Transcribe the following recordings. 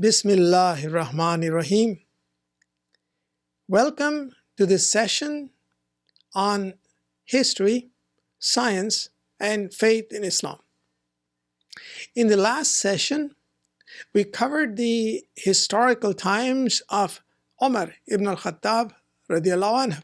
Bismillahir Rahmanir Rahim. Welcome to this session on history, science, and faith in Islam. In the last session, we covered the historical times of Umar ibn al-Khattab radiallahu anhu.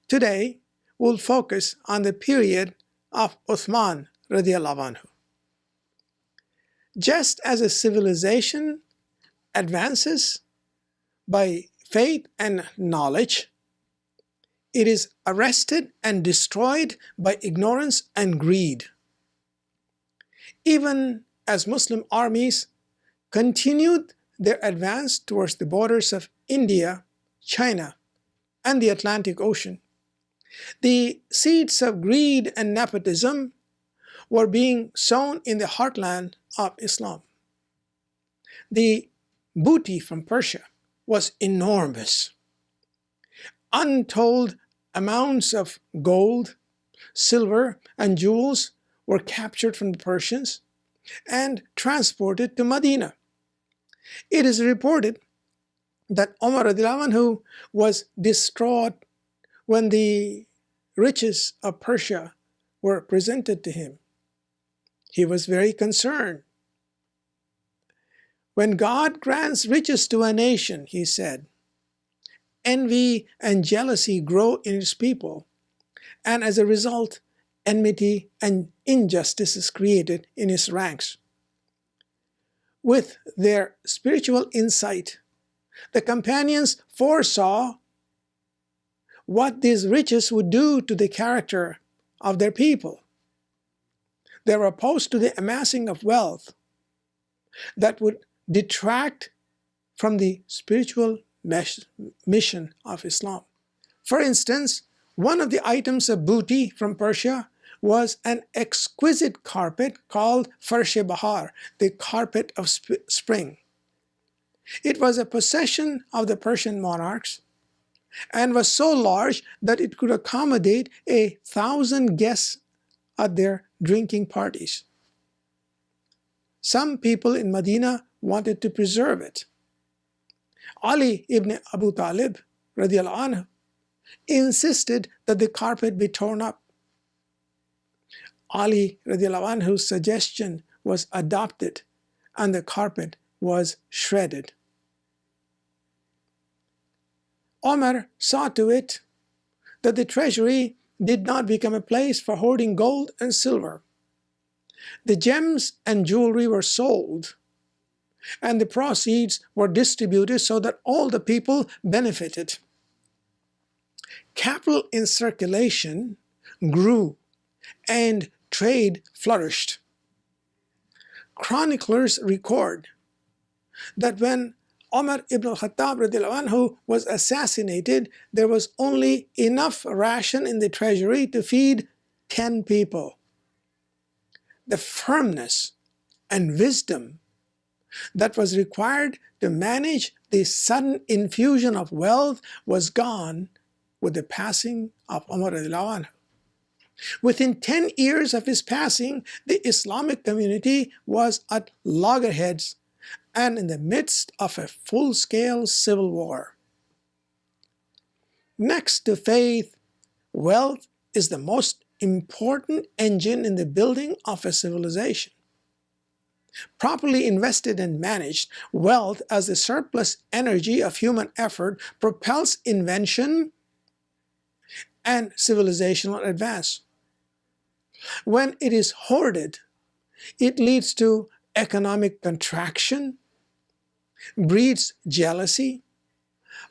Today, we'll focus on the period of Uthman radiallahu anhu. Just as a civilization advances by faith and knowledge, it is arrested and destroyed by ignorance and greed. Even as Muslim armies continued their advance towards the borders of India, China, and the Atlantic Ocean, the seeds of greed and nepotism were being sown in the heartland of Islam. The booty from Persia was enormous. Untold amounts of gold, silver, and jewels were captured from the Persians and transported to Medina. It is reported that Umar radiallahu anhu was distraught when the riches of Persia were presented to him. He was very concerned. When God grants riches to a nation, he said, envy and jealousy grow in its people, and as a result, enmity and injustice is created in its ranks. With their spiritual insight, the companions foresaw what these riches would do to the character of their people. They were opposed to the amassing of wealth that would detract from the spiritual mission of Islam. For instance, one of the items of booty from Persia was an exquisite carpet called Farsh-e Bahar, the carpet of spring. It was a possession of the Persian monarchs and was so large that it could accommodate 1,000 guests at their drinking parties. Some people in Medina wanted to preserve it. Ali ibn Abu Talib radiallahu anhu insisted that the carpet be torn up. Ali radiallahu anhu's suggestion was adopted and the carpet was shredded. Umar saw to it that the treasury did not become a place for hoarding gold and silver. The gems and jewelry were sold, and the proceeds were distributed so that all the people benefited. Capital in circulation grew, and trade flourished. Chroniclers record that when Umar ibn al-Khattab radiallahu anhu was assassinated, there was only enough ration in the treasury to feed 10 people. The firmness and wisdom that was required to manage the sudden infusion of wealth was gone with the passing of Umar radiallahu anhu. Within 10 years of his passing, the Islamic community was at loggerheads and in the midst of a full-scale civil war. Next to faith, wealth is the most important engine in the building of a civilization. Properly invested and managed, wealth as the surplus energy of human effort propels invention and civilizational advance. When it is hoarded, it leads to economic contraction, breeds jealousy,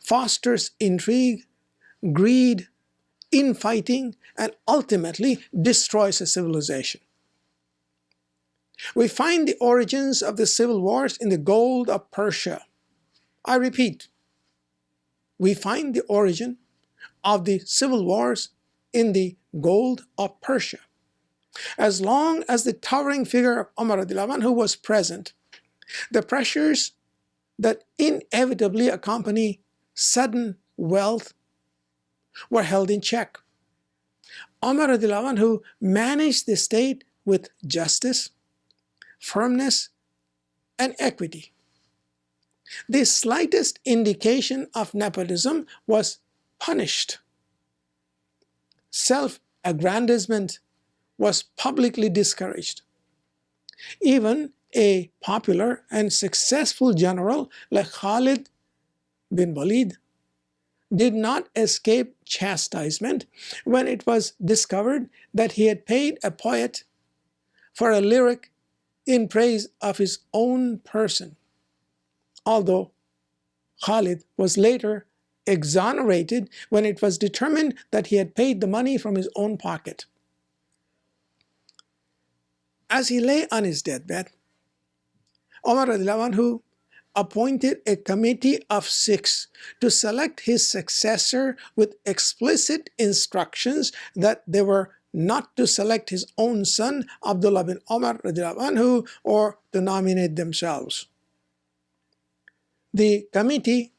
fosters intrigue, greed, infighting, and ultimately destroys a civilization. We find the origins of the civil wars in the gold of Persia. I repeat, we find the origin of the civil wars in the gold of Persia. As long as the towering figure of Umar radiallahu anhu was present, the pressures that inevitably accompany sudden wealth were held in check. Umar radiallahu anhu managed the state with justice, firmness, and equity. The slightest indication of nepotism was punished. Self-aggrandizement was publicly discouraged. Even a popular and successful general like Khalid bin Walid did not escape chastisement when it was discovered that he had paid a poet for a lyric in praise of his own person, although Khalid was later exonerated when it was determined that he had paid the money from his own pocket. As he lay on his deathbed, Umar radiallahu anhu appointed a committee of 6 to select his successor with explicit instructions that they were not to select his own son Abdullah bin Umar radiallahu anhu or to nominate themselves. The committee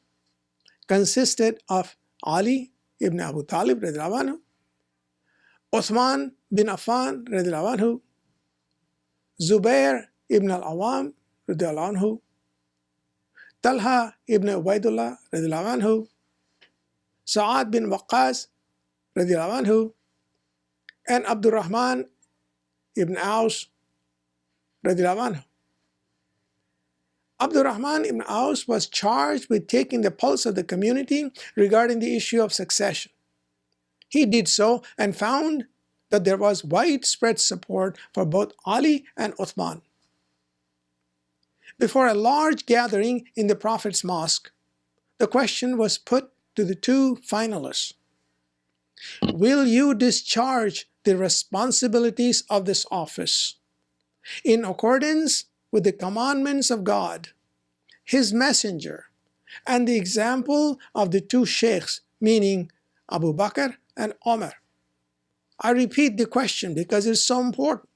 consisted of Ali ibn Abu Talib radiallahu anhu, Uthman bin Affan radiallahu anhu, Zubair ibn al-Awam radiallahu anhu, Talha ibn Ubaidullah radiallahu anhu, Sa'ad bin Waqqas radiallahu anhu, and Abdul Rahman ibn Aus radiallahu anhu. Abdul Rahman ibn Aus was charged with taking the pulse of the community regarding the issue of succession. He did so and found that there was widespread support for both Ali and Uthman. Before a large gathering in the Prophet's mosque, the question was put to the 2 finalists: will you discharge the responsibilities of this office in accordance with the commandments of God, His Messenger, and the example of the 2 sheikhs, meaning Abu Bakr and Umar? I repeat the question because it's so important.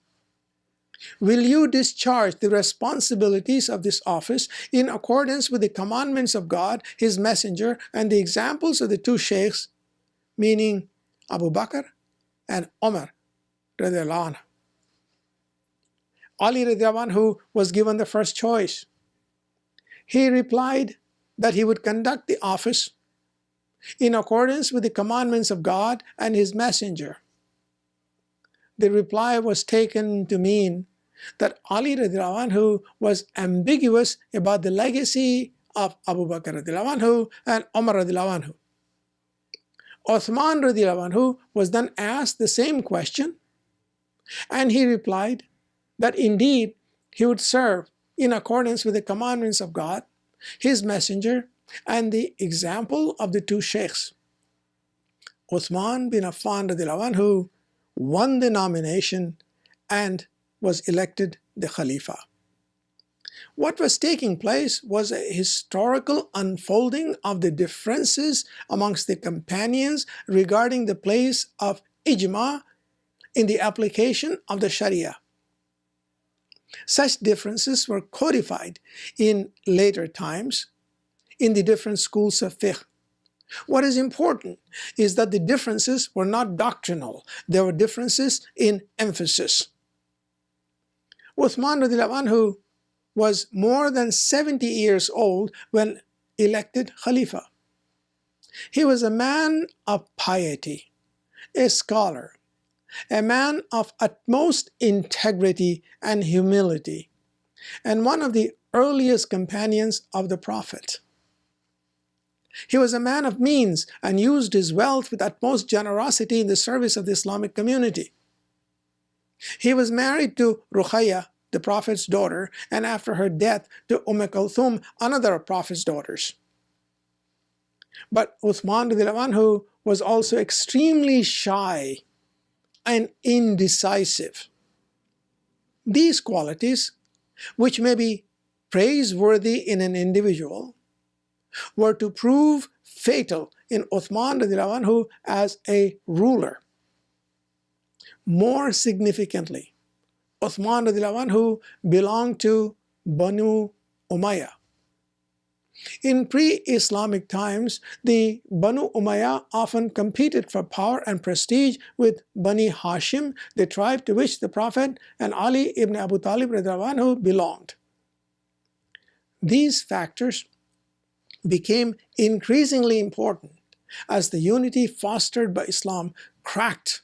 Will you discharge the responsibilities of this office in accordance with the commandments of God, His Messenger, and the examples of the 2 sheikhs, meaning Abu Bakr and Umar radiallahu anhu? Ali radiallahu anhu was given the first choice. He replied that he would conduct the office in accordance with the commandments of God and His Messenger. The reply was taken to mean that Ali radiallahu anhu was ambiguous about the legacy of Abu Bakr radiallahu anhu and Umar radiallahu anhu. Uthman radiallahu anhu was then asked the same question, and he replied that indeed he would serve in accordance with the commandments of God, His Messenger, and the example of the 2 sheikhs. Uthman bin Affan radiallahu anhu won the nomination and was elected the Khalifa. What was taking place was a historical unfolding of the differences amongst the companions regarding the place of ijma in the application of the Sharia. Such differences were codified in later times in the different schools of fiqh. What is important is that the differences were not doctrinal. There were differences in emphasis. Uthman radiallahu anhu was more than 70 years old when elected Khalifa. He was a man of piety, a scholar, a man of utmost integrity and humility, and one of the earliest companions of the Prophet. He was a man of means and used his wealth with utmost generosity in the service of the Islamic community. He was married to Ruqayya, the Prophet's daughter, and after her death to Kulthum, another of Prophet's daughters. But Uthman radiallahu anhu was also extremely shy and indecisive. These qualities, which may be praiseworthy in an individual, were to prove fatal in Uthman radiallahu anhu as a ruler. More significantly, Uthman radiallahu anhu belonged to Banu Umayya. In pre-Islamic times, the Banu Umayya often competed for power and prestige with Bani Hashim, the tribe to which the Prophet and Ali ibn Abu Talib radiallahu anhu belonged. These factors became increasingly important as the unity fostered by Islam cracked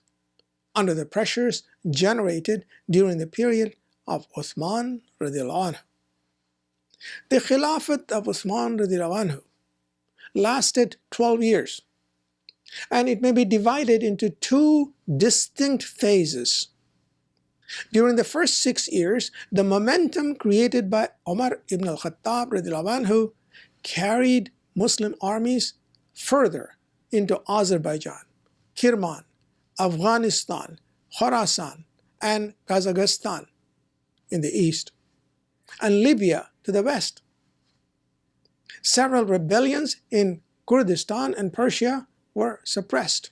under the pressures generated during the period of Uthman radiallahu anhu. The Khilafat of Uthman radiallahu anhu lasted 12 years, and it may be divided into two distinct phases. During the first 6 years, the momentum created by Umar ibn al-Khattab radiallahu anhu carried Muslim armies further into Azerbaijan, Kirman, Afghanistan, Khorasan, and Kazakhstan in the east, and Libya to the west. Several rebellions in Kurdistan and Persia were suppressed.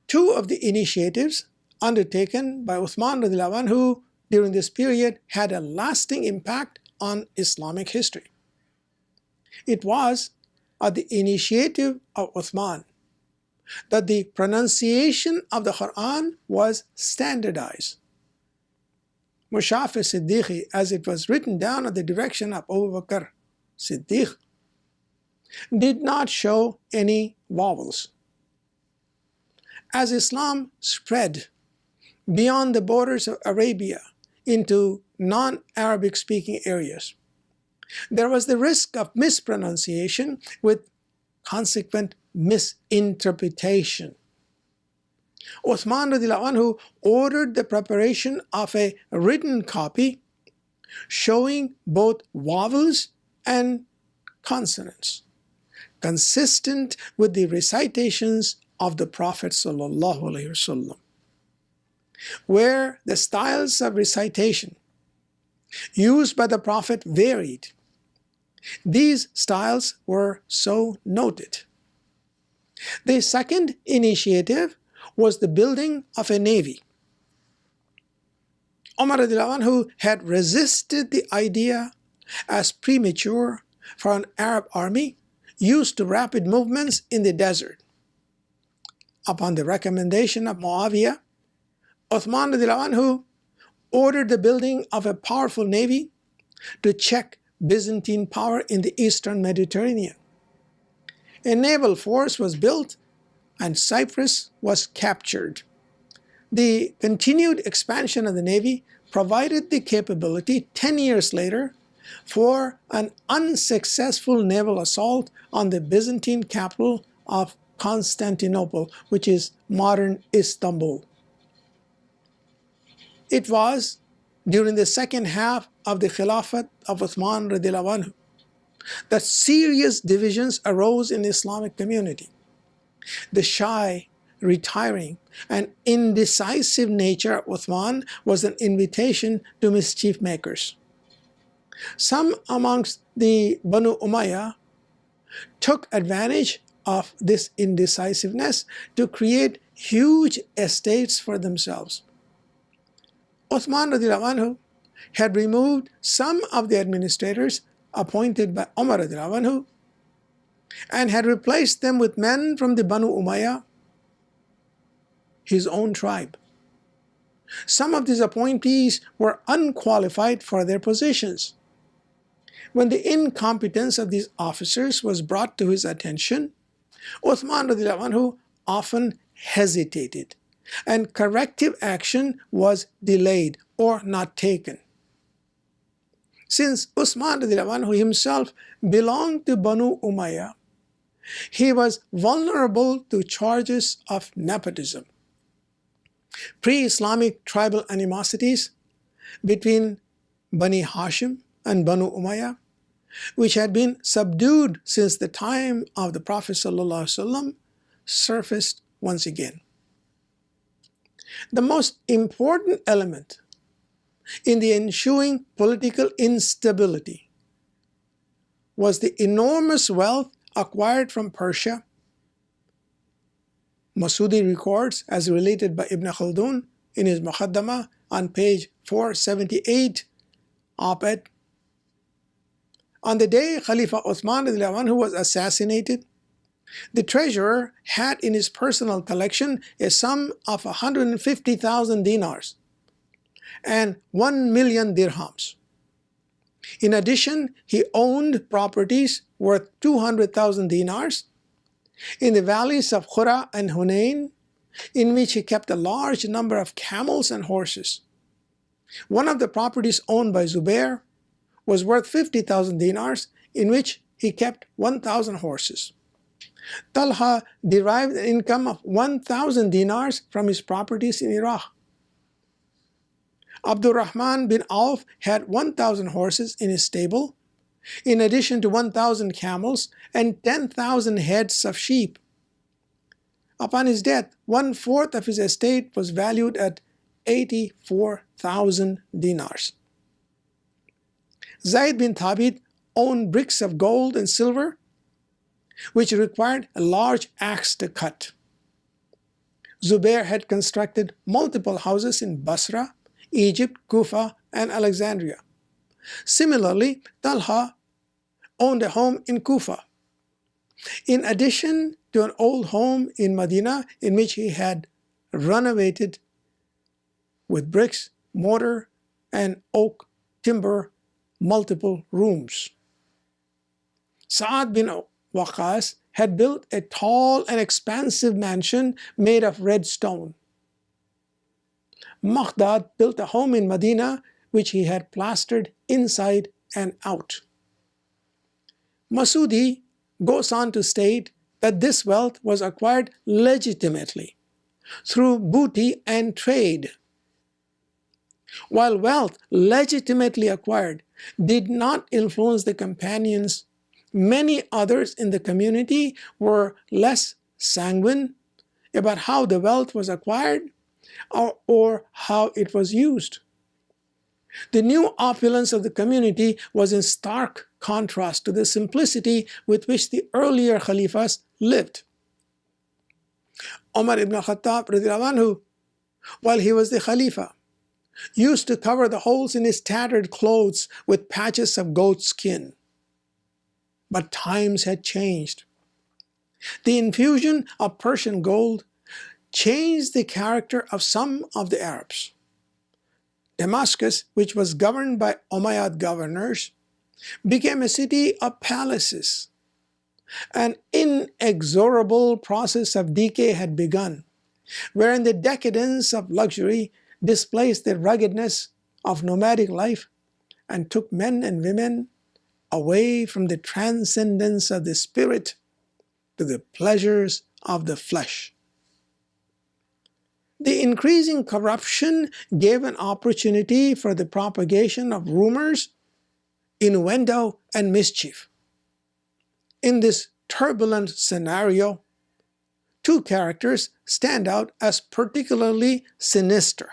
Two of the initiatives undertaken by Uthman radiallahu anhu during this period had a lasting impact on Islamic history. It was at the initiative of Uthman that the pronunciation of the Quran was standardized. Mushaf Siddiqi, as it was written down at the direction of Abu Bakr Siddiq, did not show any vowels. As Islam spread beyond the borders of Arabia into non-Arabic speaking areas, there was the risk of mispronunciation with consequent misinterpretation. Uthman radiallahu anhu ordered the preparation of a written copy showing both vowels and consonants, consistent with the recitations of the Prophet sallallahu alaihi wasallam. Where the styles of recitation used by the Prophet varied, these styles were so noted. The second initiative was the building of a navy. Umar radiallahu anhu had resisted the idea as premature for an Arab army used to rapid movements in the desert. Upon the recommendation of Muawiya, Uthman radiallahu anhu ordered the building of a powerful navy to check Byzantine power in the eastern Mediterranean. A naval force was built and Cyprus was captured. The continued expansion of the navy provided the capability 10 years later for an unsuccessful naval assault on the Byzantine capital of Constantinople, which is modern Istanbul. It was during the second half of the Khilafat of Uthman radiallahu anhu that serious divisions arose in the Islamic community. The shy, retiring, and indecisive nature of Uthman was an invitation to mischief makers. Some amongst the Banu Umayya took advantage of this indecisiveness to create huge estates for themselves. Uthman radiallahu anhu had removed some of the administrators appointed by Umar radiallahu anhu and had replaced them with men from the Banu Umayya, his own tribe. Some of these appointees were unqualified for their positions. When the incompetence of these officers was brought to his attention, Uthman radiallahu anhu often hesitated, and corrective action was delayed or not taken. Since Uthman radiallahu anhu himself belonged to Banu Umayya, he was vulnerable to charges of nepotism. Pre-Islamic tribal animosities between Bani Hashim and Banu Umayya, which had been subdued since the time of the Prophet ﷺ, surfaced once again. The most important element in the ensuing political instability was the enormous wealth acquired from Persia. Masudi records, as related by Ibn Khaldun in his Muqaddamah on page 478, op-ed, on the day Khalifa Uthman radiallahu anhu was assassinated, the treasurer had in his personal collection a sum of 150,000 dinars and 1 million dirhams. In addition, he owned properties worth 200,000 dinars in the valleys of Khura and Hunain, in which he kept a large number of camels and horses. One of the properties owned by Zubair was worth 50,000 dinars, in which he kept 1,000 horses. Talha derived an income of 1,000 dinars from his properties in Iraq. Abdurrahman bin Auf had 1,000 horses in his stable, in addition to 1,000 camels and 10,000 heads of sheep. Upon his death, 1/4 of his estate was valued at 84,000 dinars. Zayd bin Thabit owned bricks of gold and silver, which required a large axe to cut. Zubair had constructed multiple houses in Basra, Egypt, Kufa, and Alexandria. Similarly, Talha owned a home in Kufa, in addition to an old home in Medina in which he had renovated with bricks, mortar, and oak timber, multiple rooms. Sa'ad bin Waqqas had built a tall and expansive mansion made of red stone. Maqdad built a home in Medina which he had plastered inside and out. Masudi goes on to state that this wealth was acquired legitimately through booty and trade. While wealth legitimately acquired did not influence the companions, many others in the community were less sanguine about how the wealth was acquired or how it was used. The new opulence of the community was in stark contrast to the simplicity with which the earlier Khalifas lived. Umar ibn Khattab, while he was the Khalifa, used to cover the holes in his tattered clothes with patches of goat skin. But times had changed. The infusion of Persian gold changed the character of some of the Arabs. Damascus, which was governed by Umayyad governors, became a city of palaces. An inexorable process of decay had begun, wherein the decadence of luxury displaced the ruggedness of nomadic life and took men and women away from the transcendence of the spirit to the pleasures of the flesh. The increasing corruption gave an opportunity for the propagation of rumors, innuendo, and mischief. In this turbulent scenario, two characters stand out as particularly sinister.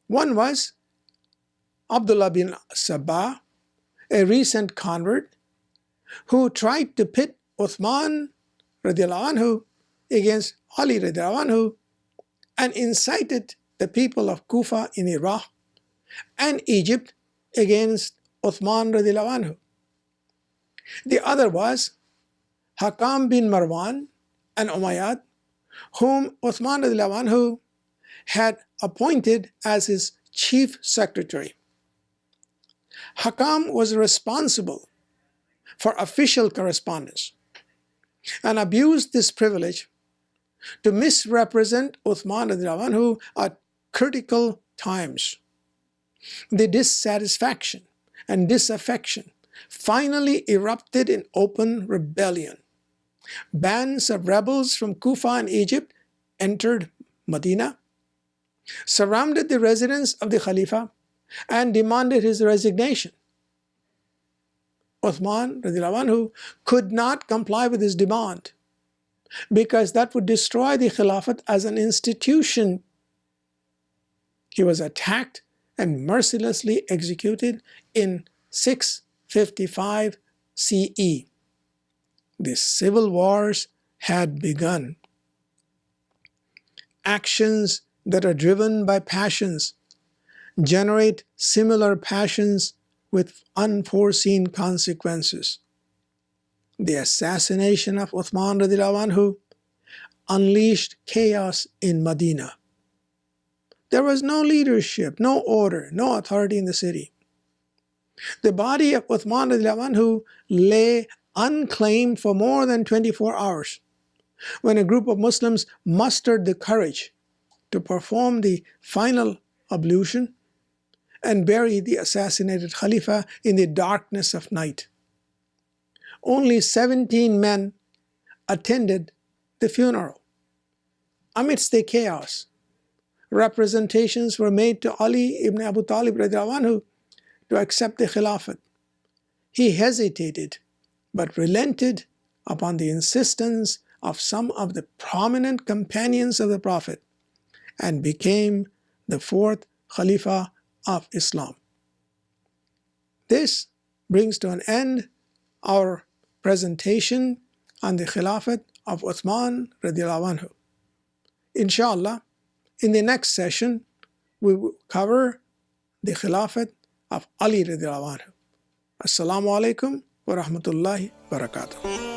One was Abdullah bin Sabah, a recent convert, who tried to pit Uthman anhu against Ali anhu, and incited the people of Kufa in Iraq and Egypt against Uthman anhu. The other was Hakam bin Marwan, an Umayyad, whom Uthman anhu had appointed as his chief secretary. Hakam was responsible for official correspondence and abused this privilege to misrepresent Uthman anhu at critical times. The dissatisfaction and disaffection finally erupted in open rebellion. Bands of rebels from Kufa and Egypt entered Medina, surrounded the residence of the Khalifa, and demanded his resignation. Uthman anhu could not comply with his demand because that would destroy the Khilafat as an institution. He was attacked and mercilessly executed in 655 CE. The civil wars had begun. Actions that are driven by passions generate similar passions with unforeseen consequences. The assassination of Uthman anhu unleashed chaos in Medina. There was no leadership, no order, no authority in the city. The body of Uthman radiallahu anhu lay unclaimed for more than 24 hours when a group of Muslims mustered the courage to perform the final ablution and bury the assassinated Khalifa in the darkness of night. Only 17 men attended the funeral. Amidst the chaos, representations were made to Ali ibn Abu Talib radiallahu anhu to accept the Khilafat. He hesitated but relented upon the insistence of some of the prominent companions of the Prophet and became the fourth Khalifa of Islam. This brings to an end our presentation on the Khilafat of Uthman radiallahu anhu. Inshallah, in the next session, we will cover the Khilafat of Ali radiallahu anhu. Assalamu alaikum wa rahmatullahi wa barakatuh.